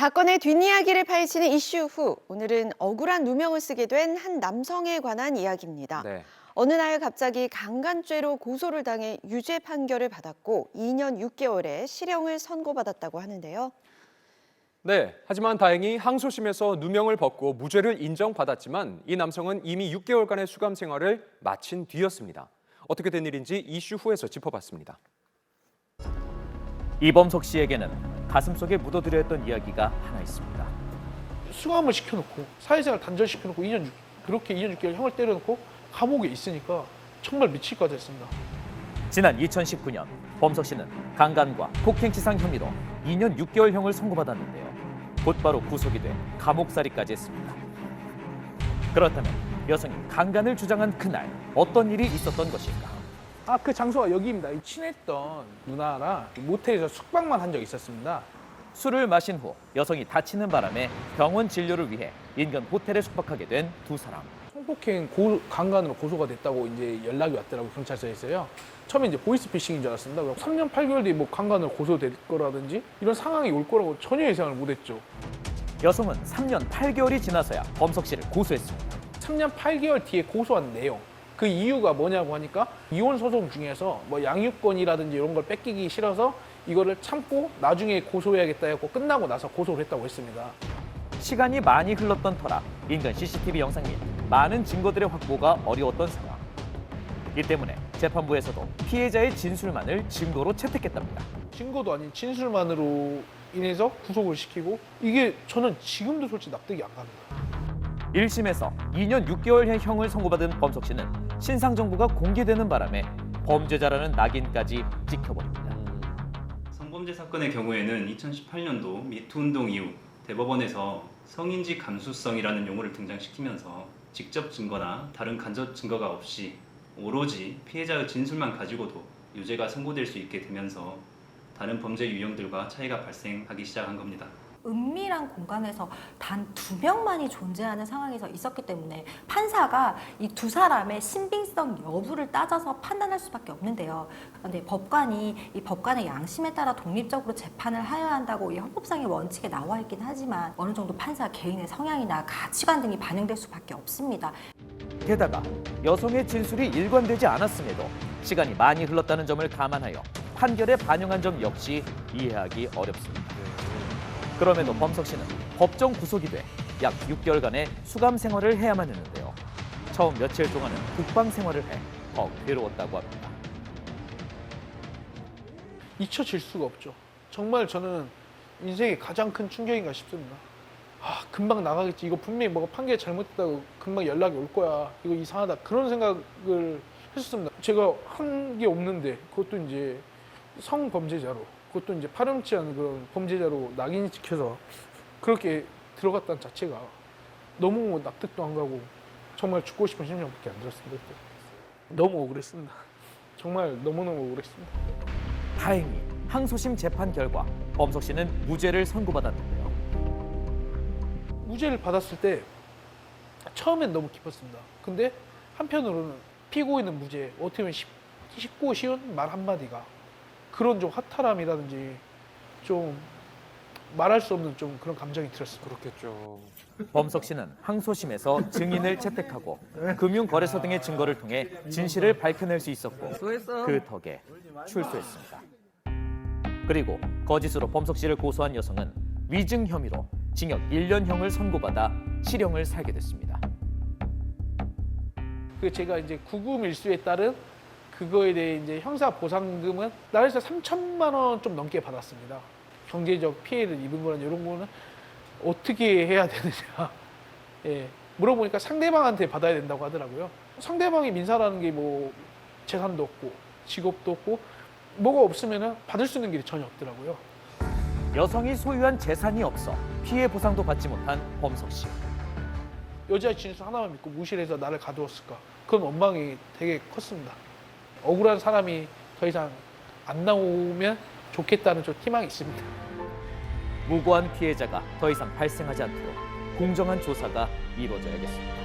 사건의 뒷이야기를 파헤치는 이슈 후, 오늘은 억울한 누명을 쓰게 된 한 남성에 관한 이야기입니다. 네. 어느 날 갑자기 강간죄로 고소를 당해 유죄 판결을 받았고 2년 6개월의 실형을 선고받았다고 하는데요. 네, 하지만 다행히 항소심에서 누명을 벗고 무죄를 인정받았지만 이 남성은 이미 6개월간의 수감 생활을 마친 뒤였습니다. 어떻게 된 일인지 이슈 후에서 짚어봤습니다. 이범석 씨에게는 가슴속에 묻어두려 했던 이야기가 하나 있습니다. 수감을 시켜놓고 사회생활 단절시켜놓고 그렇게 2년 6개월 형을 때려놓고 감옥에 있으니까 정말 미칠 것 같았습니다. 지난 2019년 범석 씨는 강간과 폭행치상 혐의로 2년 6개월형을 선고받았는데요. 곧바로 구속이 돼 감옥살이까지 했습니다. 그렇다면 여성이 강간을 주장한 그날 어떤 일이 있었던 것일까? 그 장소가 여기입니다. 친했던 누나랑 모텔에서 숙박만 한 적이 있었습니다. 술을 마신 후 여성이 다치는 바람에 병원 진료를 위해 인근 호텔에 숙박하게 된 두 사람. 성폭행 강간으로 고소가 됐다고 이제 연락이 왔더라고요. 경찰서에서요. 처음에 이제 보이스피싱인 줄 알았습니다. 3년 8개월 뒤에 뭐 강간으로 고소될 거라든지 이런 상황이 올 거라고 전혀 예상을 못했죠. 여성은 3년 8개월이 지나서야 범석 씨를 고소했습니다. 3년 8개월 뒤에 고소한 내용. 그 이유가 뭐냐고 하니까 이혼 소송 중에서 뭐 양육권이라든지 이런 걸 뺏기기 싫어서 이거를 참고 나중에 고소해야겠다 해서 끝나고 나서 고소를 했다고 했습니다. 시간이 많이 흘렀던 터라 인근 CCTV 영상 및 많은 증거들의 확보가 어려웠던 상황. 이 때문에 재판부에서도 피해자의 진술만을 증거로 채택했답니다. 증거도 아닌 진술만으로 인해서 구속을 시키고 이게 저는 지금도 솔직히 납득이 안 갑니다. 1심에서 2년 6개월의 형을 선고받은 범석 씨는 신상 정보가 공개되는 바람에 범죄자라는 낙인까지 찍혀버립니다. 성범죄 사건의 경우에는 2018년도 미투 운동 이후 대법원에서 성인지 감수성이라는 용어를 등장시키면서 직접 증거나 다른 간접 증거가 없이 오로지 피해자의 진술만 가지고도 유죄가 선고될 수 있게 되면서 다른 범죄 유형들과 차이가 발생하기 시작한 겁니다. 은밀한 공간에서 단 2명만이 존재하는 상황에서 있었기 때문에 판사가 이 두 사람의 신빙성 여부를 따져서 판단할 수밖에 없는데요. 그런데 법관이 이 법관의 양심에 따라 독립적으로 재판을 하여야 한다고 이 헌법상의 원칙에 나와 있긴 하지만 어느 정도 판사 개인의 성향이나 가치관 등이 반영될 수밖에 없습니다. 게다가 여성의 진술이 일관되지 않았음에도 시간이 많이 흘렀다는 점을 감안하여 판결에 반영한 점 역시 이해하기 어렵습니다. 그럼에도 범석 씨는 법정 구속이 돼 약 6개월간의 수감 생활을 해야만 했는데요. 처음 며칠 동안은 국방 생활을 해 더 괴로웠다고 합니다. 잊혀질 수가 없죠. 정말 저는 인생의 가장 큰 충격인가 싶습니다. 금방 나가겠지. 이거 분명히 뭐가 판결 잘못했다고 금방 연락이 올 거야. 이거 이상하다. 그런 생각을 했었습니다. 제가 한 게 없는데 그것도 이제 성범죄자로 그것도 이제 파렴치 않은 그런 범죄자로 낙인이 찍혀서 그렇게 들어갔다는 자체가 너무 납득도 안 가고 정말 죽고 싶은 심정밖에 안 들었습니다. 그때. 너무 억울했습니다. 정말 너무너무 억울했습니다. 다행히 항소심 재판 결과 범석 씨는 무죄를 선고받았는데요. 무죄를 받았을 때 처음엔 너무 기뻤습니다. 근데 한편으로는 피고인은 무죄, 어떻게 보면 쉽고 쉬운 말 한마디가 그런 좀 허탈함이라든지 좀 말할 수 없는 좀 그런 감정이 들었습니다. 그렇겠죠. 범석 씨는 항소심에서 증인을 채택하고 금융거래소 등의 증거를 통해 진실을 밝혀낼 수 있었고 그 덕에 출소했습니다. 그리고 거짓으로 범석 씨를 고소한 여성은 위증 혐의로 징역 1년형을 선고받아 실형을 살게 됐습니다. 제가 이제 구금일수에 따른 그거에 대해 이제 형사 보상금은 나라에서 3천만 원 좀 넘게 받았습니다. 경제적 피해를 입은 거나 이런 거는 어떻게 해야 되느냐. 예, 물어보니까 상대방한테 받아야 된다고 하더라고요. 상대방이 민사라는 게 뭐 재산도 없고 직업도 없고 뭐가 없으면 받을 수 있는 길이 전혀 없더라고요. 여성이 소유한 재산이 없어 피해 보상도 받지 못한 범석 씨. 여자의 진술 하나만 믿고 무시해서 나를 가두었을까. 그런 원망이 되게 컸습니다. 억울한 사람이 더 이상 안 나오면 좋겠다는 좀 희망이 있습니다. 무고한 피해자가 더 이상 발생하지 않도록 공정한 조사가 이루어져야겠습니다.